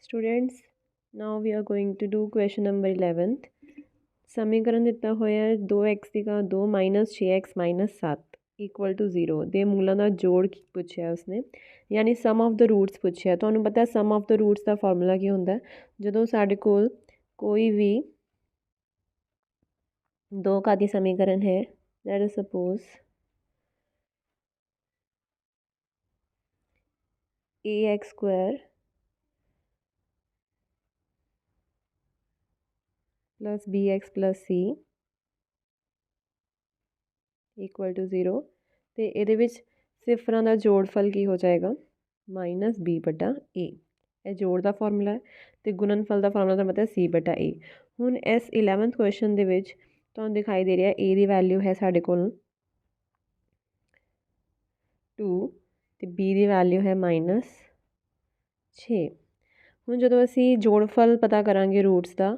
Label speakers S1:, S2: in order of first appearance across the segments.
S1: Students, now we are going to do question number 11th. समीकरण ਦਿੱਤਾ ਹੋਇਆ ਹੈ 2x का 2 minus 6x minus 7 equal to 0 ਦੇ ਮੂਲਾਂ ਦਾ ਜੋੜ ਪੁੱਛਿਆ ਉਸਨੇ ਯਾਨੀ ਸਮ ਆਫ ਦ ਰੂਟਸ ਪੁੱਛਿਆ। ਤੁਹਾਨੂੰ ਪਤਾ ਸਮ ਆਫ ਦ ਰੂਟਸ ਦਾ ਫਾਰਮੂਲਾ ਕੀ ਹੁੰਦਾ ਜਦੋਂ ਸਾਡੇ ਕੋਲ ਕੋਈ ਵੀ ਦੋ ਘਾਤੀ ਸਮੀਕਰਨ ਹੈ, let us suppose ax square plus bx plus c equal to 0 तो ये सिफर का जोड़फल की हो जाएगा माइनस b बटा a। यह जोड़ का फॉर्मूला है तो गुणनफल का फॉर्मूला तो मतलब c बटा a। हुण इस 11th क्वेश्चन के तो दिखाई दे रहा है a की वैल्यू है साढ़े को 2 तो b की वैल्यू है माइनस 6। हुण जो असी जोड़फल पता करांगे रूट्स का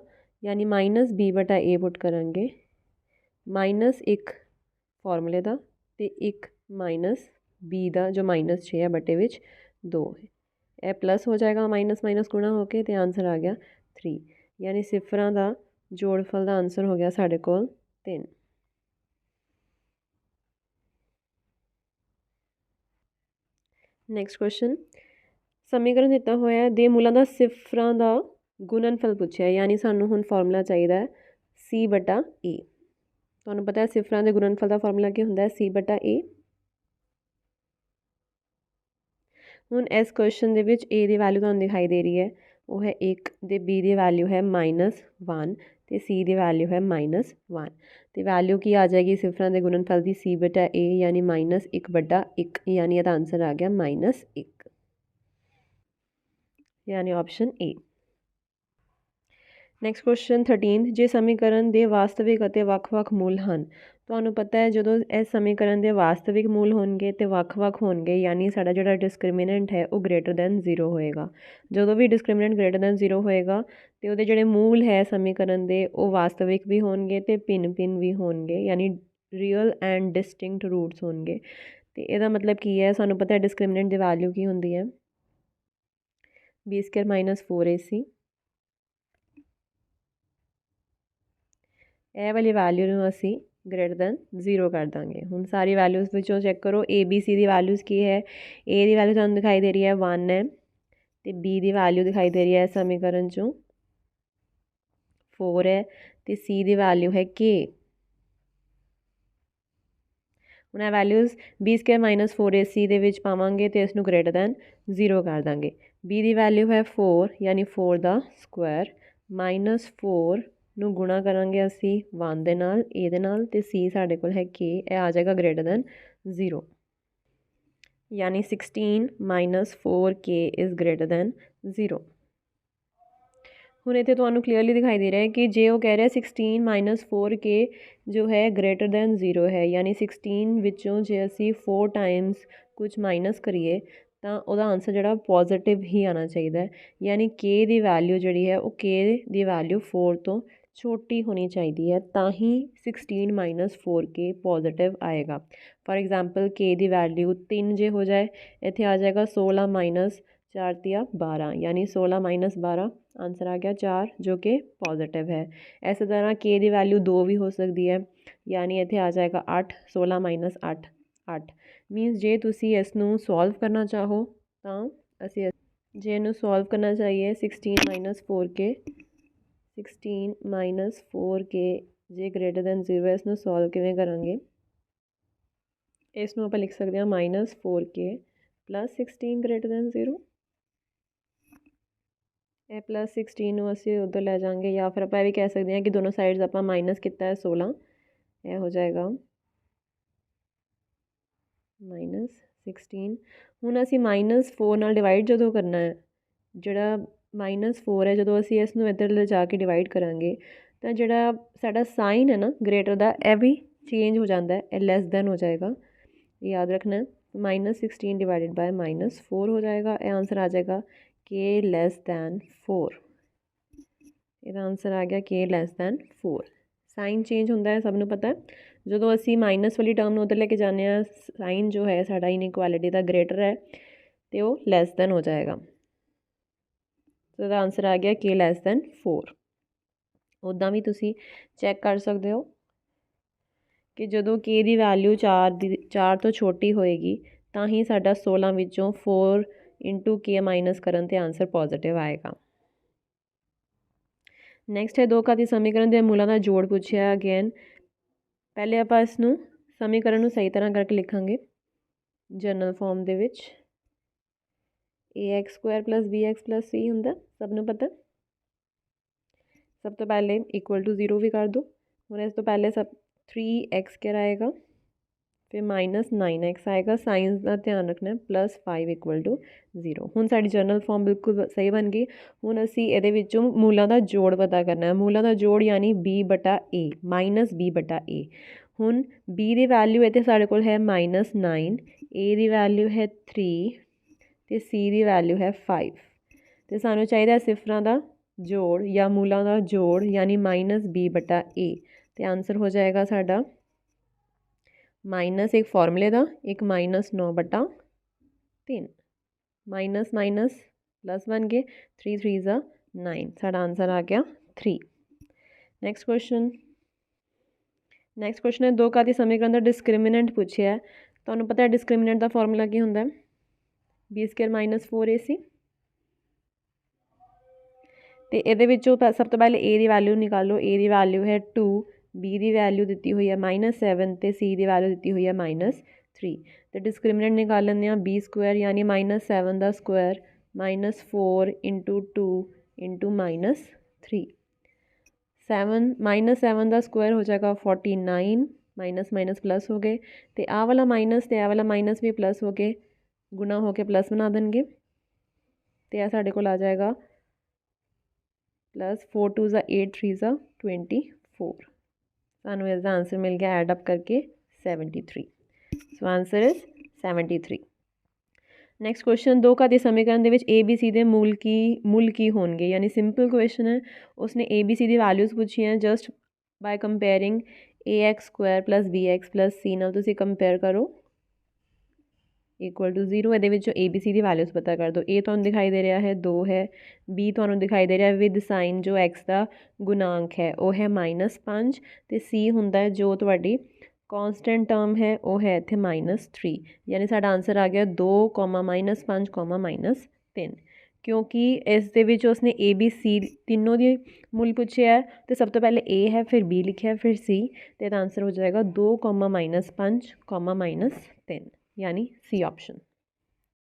S1: यानी माइनस b बटा a पुट करांगे माइनस 1 फॉर्मूले का तो एक माइनस b का जो माइनस 6 है बटे विच 2 है। यह प्लस हो जाएगा माइनस माइनस गुणा होके तो आंसर आ गया 3 यानी सिफर का जोड़फल का आंसर हो गया साढ़े को 3। नैक्सट क्वेश्चन समीकरण दिता होया दे मूलों का सिफर का गुणनफल पूछा यानी सानू हुण फॉर्मूला चाहिए c बटा a। तुहानू पता है सिफर के गुणनफल का फॉर्मूला क्या होंदा है c बटा a। हुण इस क्वेश्चन दे विच a की वैल्यू तुहानू दिखाई दे रही है वो है 1 तो b की वैल्यू है माइनस 1 तो c की वैल्यू है माइनस 1 तो वैल्यू की आ जाएगी सिफर के गुणनफल की c बटा a यानी माइनस 1 बटा 1 यानी यदा आंसर आ गया माइनस 1 यानी ऑप्शन ए। नैक्सट क्वेश्चन 13 जे समीकरण के वास्तविक और ਵੱਖ-ਵੱਖ मूल हैं ਤੁਹਾਨੂੰ पता है जो इस समीकरण के वास्तविक मूल होंगे तो ਵੱਖ-ਵੱਖ होंगे यानी साडा जो डिस्क्रिमिनेंट है वो ग्रेटर दैन 0 होएगा। जो भी डिस्क्रिमिनेंट ग्रेटर दैन 0 होएगा तो वो जोड़े मूल है समीकरण के वो वास्तविक भी होंगे तो भिन्न भिन्न भी होंगे यानी रियल एंड डिस्टिंक्ट रूट्स होंगे। तो यदा मतलब की है सानू पता है डिस्क्रिमिनेंट की वैल्यू की होंगी है b स्क्वायर माइनस 4ac। यह वाली वैल्यू असी ग्रेटर दैन 0 कर देंगे। हुण सारी वैल्यूज़ विचों चैक करो ए बी सी की वैल्यूज़ की है ए की वैल्यू तुहानू दिखाई दे रही है 1 है तो बी की वैल्यू दिखाई दे रही है समीकरण चों 4 है तो सी की वैल्यू है k। हुण यह values b square minus 4ac दे विच पावांगे तो इसनू ग्रेटर दैन 0 कर देंगे। b की वैल्यू है 4 यानी 4 का स्क्वायर माइनस 4 ਨੂੰ गुणा करांगे असी 1 ਦੇ ਨਾਲ a ਦੇ ਨਾਲ ਤੇ c ਸਾਡੇ ਕੋਲ है k ਇਹ आ जाएगा ग्रेटर दैन 0 यानी 16 minus 4k is greater than 0। हुण इत्थे तुहानू क्लीयरली दिखाई दे रहा है कि जे वो कह रहा है 16 माइनस 4k जो है ग्रेटर दैन 0 है यानी 16 विचों जे असी 4 टाइम्स कुछ माइनस करिए तो वह आंसर जोड़ा पॉजिटिव ही आना चाहिए यानी k की वैल्यू जी है वो k की वैल्यू 4 तो छोटी होनी चाहिए है तो ही 16 माइनस 4k पॉजिटिव आएगा। फॉर एग्जाम्पल k की वैल्यू 3 जे हो जाए इत्थे आ जाएगा 16 माइनस 4 तिया 12 यानी 16 माइनस 12 आंसर आ गया 4 जो कि पॉजिटिव है। इस तरह k की वैल्यू 2 भी हो सकती है यानी इत्थे आ जाएगा 8 16 माइनस 8 8 मीनस जे तुसी इसनू सॉल्व करना चाहो तो असी जे इनू सॉल्व करना चाहिए 16 माइनस 4k 16 माइनस 4k जे ग्रेटर दैन 0 है इसनू सॉल्व किवें करांगे इसनू आपां लिख सकते हैं minus 4k plus 16 greater than 0 ए प्लस 16 नू असी उधर ले जाएंगे या फिर आप भी कह सकते हैं कि दोनों साइड्स आप माइनस किया है 16 यह हो जाएगा माइनस 16। हुण असी माइनस 4 नाल डिवाइड जो करना है जोड़ा माइनस 4 है जो असी इसनू इधर ले जाके डिवाइड करांगे तो जोड़ा साडा साइन है ना ग्रेटर का यह भी चेंज हो जाता है यह लैस दैन हो जाएगा याद रखना माइनस 16 डिवाइडेड बाय माइनस 4 हो जाएगा यह आंसर आ जाएगा k लैस दैन 4। यदा आंसर आ गया k less than 4। Sign change होता है सबनों पता है जो असी माइनस वाली टर्म उधर लेके जाने साइन जो है साडा इनइक्वालिटी का ग्रेटर है तो वो लैस दैन हो जाएगा। ਸੋ ਇਹਦਾ ਆਨਸਰ ਆ ਗਿਆ k ਲੈਸ ਦੈਨ 4। ਉੱਦਾਂ ਵੀ ਤੁਸੀਂ ਚੈੱਕ ਕਰ ਸਕਦੇ ਹੋ ਕਿ ਜਦੋਂ k ਦੀ ਵੈਲਿਊ 4 ਤੋਂ ਛੋਟੀ ਹੋਏਗੀ ਤਾਂ ਹੀ ਸਾਡਾ 16 ਵਿੱਚੋਂ 4 ਇੰਟੂ k ਮਾਈਨਸ ਕਰਨ 'ਤੇ ਆਨਸਰ ਪੋਜ਼ੀਟਿਵ ਆਏਗਾ। ਨੈਕਸਟ ਹੈ ਦੋ ਘਾਤੀ ਸਮੀਕਰਨ ਦੇ ਮੂਲਾਂ ਦਾ ਜੋੜ ਪੁੱਛਿਆ ਅਗੇਨ। ਪਹਿਲੇ ਆਪਾਂ ਇਸ ਨੂੰ ਸਮੀਕਰਨ ਨੂੰ ਸਹੀ ਤਰ੍ਹਾਂ ਕਰਕੇ ਲਿਖਾਂਗੇ ਜਨਰਲ ਫਾਰਮ ਦੇ ਵਿੱਚ। ax Square plus bx plus c ਹੁੰਦਾ, ਸਭ ਨੂੰ ਪਤਾ। ਸਭ ਤੋਂ ਪਹਿਲੇ ਇਕੁਅਲ ਟੂ 0 ਵੀ ਕਰ ਦਿਓ। ਹੁਣ ਇਸ ਤੋਂ ਪਹਿਲੇ ਸਭ 3x ਸਕੁਆਇਰ ਆਏਗਾ, ਫਿਰ ਮਾਈਨਸ 9x ਆਏਗਾ। ਸਾਇੰਸ ਦਾ ਧਿਆਨ ਰੱਖਣਾ, ਪਲੱਸ 5 ਇਕੁਅਲ ਟੂ 0। ਹੁਣ ਸਾਡੀ ਜਨਰਲ ਫਾਰਮ ਬਿਲਕੁਲ ਸਹੀ ਬਣ ਗਈ। ਹੁਣ ਅਸੀਂ ਇਹਦੇ ਵਿੱਚੋਂ ਮੂਲਾਂ ਦਾ ਜੋੜ ਪਤਾ ਕਰਨਾ ਹੈ। ਮੂਲਾਂ ਦਾ ਜੋੜ ਯਾਨੀ b/a ਮਾਈਨਸ b/a। ਹੁਣ b ਦੀ ਵੈਲਿਊ ਇੱਥੇ ਸਾਡੇ ਕੋਲ ਹੈ -9, a ਦੀ ਵੈਲਿਊ ਹੈ 3 ਅਤੇ c ਦੀ ਵੈਲਿਊ ਹੈ 5। ਅਤੇ ਸਾਨੂੰ ਚਾਹੀਦਾ ਸਿਫਰਾਂ ਦਾ ਜੋੜ ਜਾਂ ਮੂਲਾਂ ਦਾ ਜੋੜ ਯਾਨੀ -b/a। ਅਤੇ ਆਨਸਰ ਹੋ ਜਾਏਗਾ ਸਾਡਾ ਮਾਈਨਸ ਇੱਕ ਫਾਰਮੂਲੇ ਦਾ, ਇੱਕ -9/3। ਮਾਈਨਸ ਮਾਈਨਸ ਪਲੱਸ ਬਣ ਗਏ, 3 3 ज़ा 9। ਸਾਡਾ ਆਨਸਰ ਆ ਗਿਆ 3। ਨੈਕਸਟ ਕੁਐਸਚਨ ਹੈ ਦੋ ਘਾਤੀ ਸਮੀਕਰਨ ਦਾ ਡਿਸਕ੍ਰਿਮੀਨੈਂਟ ਪੁੱਛਿਆ ਹੈ। ਤੁਹਾਨੂੰ ਪਤਾ ਹੈ ਡਿਸਕ੍ਰਿਮੀਨੈਂਟ ਦਾ ਫਾਰਮੂਲਾ ਕੀ ਹੁੰਦਾ ਹੈ? b² - 4ac। ਅਤੇ ਇਹਦੇ ਵਿੱਚੋਂ ਸਭ ਤੋਂ ਪਹਿਲੇ a the value ਨਿਕਾਲੋ। a the value ਹੈ 2, b ਦੀ ਵੈਲਿਊ ਦਿੱਤੀ ਹੋਈ ਹੈ -7 ਅਤੇ c ਦੀ ਵੈਲਿਊ ਦਿੱਤੀ ਹੋਈ ਹੈ -3। ਅਤੇ ਡਿਸਕ੍ਰਿਮੀਨੈਂਟ ਨਿਕਾਲ ਲੈਂਦੇ ਹਾਂ। b² ਯਾਨੀ -7 ਦਾ ਸਕੁਆਇਰ -4 ਇੰਟੂ 2 ਇੰਟੂ -3। 7 ਦਾ ਸਕੁਆਇਰ ਹੋ ਜਾਏਗਾ 49, ਮਾਈਨਸ ਮਾਈਨਸ ਪਲੱਸ ਹੋ ਗਏ। ਅਤੇ ਆਹ ਵਾਲਾ ਮਾਈਨਸ ਅਤੇ ਆਹ ਵਾਲਾ ਮਾਈਨਸ ਵੀ ਪਲੱਸ ਹੋ ਕੇ ਗੁਣਾ ਹੋ ਕੇ ਪਲੱਸ ਬਣਾ ਦੇਣਗੇ। ਅਤੇ ਇਹ ਸਾਡੇ ਕੋਲ ਆ ਜਾਏਗਾ ਪਲੱਸ 4 2 ज़ा 8 3 ज़ा 24। ਸਾਨੂੰ ਇਸ ਦਾ ਆਨਸਰ ਮਿਲ ਗਿਆ ਐਡ ਅਪ ਕਰਕੇ 73। ਸੋ ਆਨਸਰ ਇਜ਼ 73। ਨੈਕਸਟ ਕੁਐਸਚਨ ਦੋ ਘਾਤੀ ਸਮੀਕਰਨ ਦੇ ਵਿੱਚ ABC ਦੇ ਮੁੱਲ ਕੀ ਹੋਣਗੇ? ਯਾਨੀ ਸਿੰਪਲ ਕੁਐਸਚਨ ਹੈ। ਉਸਨੇ ABC ਦੀ ਵੈਲਿਊਜ਼ ਪੁੱਛੀਆਂ just by comparing ax² + bx + c ਨਾਲ ਤੁਸੀਂ ਕੰਪੇਅਰ ਕਰੋ ਇਕੁਅਲ ਟੂ 0। ਇਹਦੇ ਵਿੱਚੋਂ ABC ਦੀ ਵੈਲਿਊਜ਼ ਪਤਾ ਕਰ ਦਿਓ। A ਤੁਹਾਨੂੰ ਦਿਖਾਈ ਦੇ ਰਿਹਾ ਹੈ 2 ਹੈ, B ਤੁਹਾਨੂੰ ਦਿਖਾਈ ਦੇ ਰਿਹਾ ਵਿਦ ਸਾਈਨ ਜੋ x ਦਾ ਗੁਣਾਂਕ ਹੈ ਉਹ ਹੈ -5 ਅਤੇ C ਹੁੰਦਾ ਹੈ ਜੋ ਤੁਹਾਡੀ ਕੌਂਸਟੈਂਟ ਟਰਮ ਹੈ ਉਹ ਹੈ ਇੱਥੇ -3। ਯਾਨੀ ਸਾਡਾ ਆਨਸਰ ਆ ਗਿਆ 2, -5, -3। ਕਿਉਂਕਿ ਇਸ ਦੇ ਵਿੱਚ ਉਸਨੇ ABC ਤਿੰਨੋਂ ਦੀ ਮੁੱਲ ਪੁੱਛਿਆ ਹੈ ਅਤੇ ਸਭ ਤੋਂ ਪਹਿਲੇ A ਹੈ, ਫਿਰ B ਲਿਖਿਆ, ਫਿਰ C। ਅਤੇ ਇਹਦਾ ਆਨਸਰ ਹੋ ਜਾਏਗਾ 2, -5, -3 ਯਾਨੀ C ਆਪਸ਼ਨ।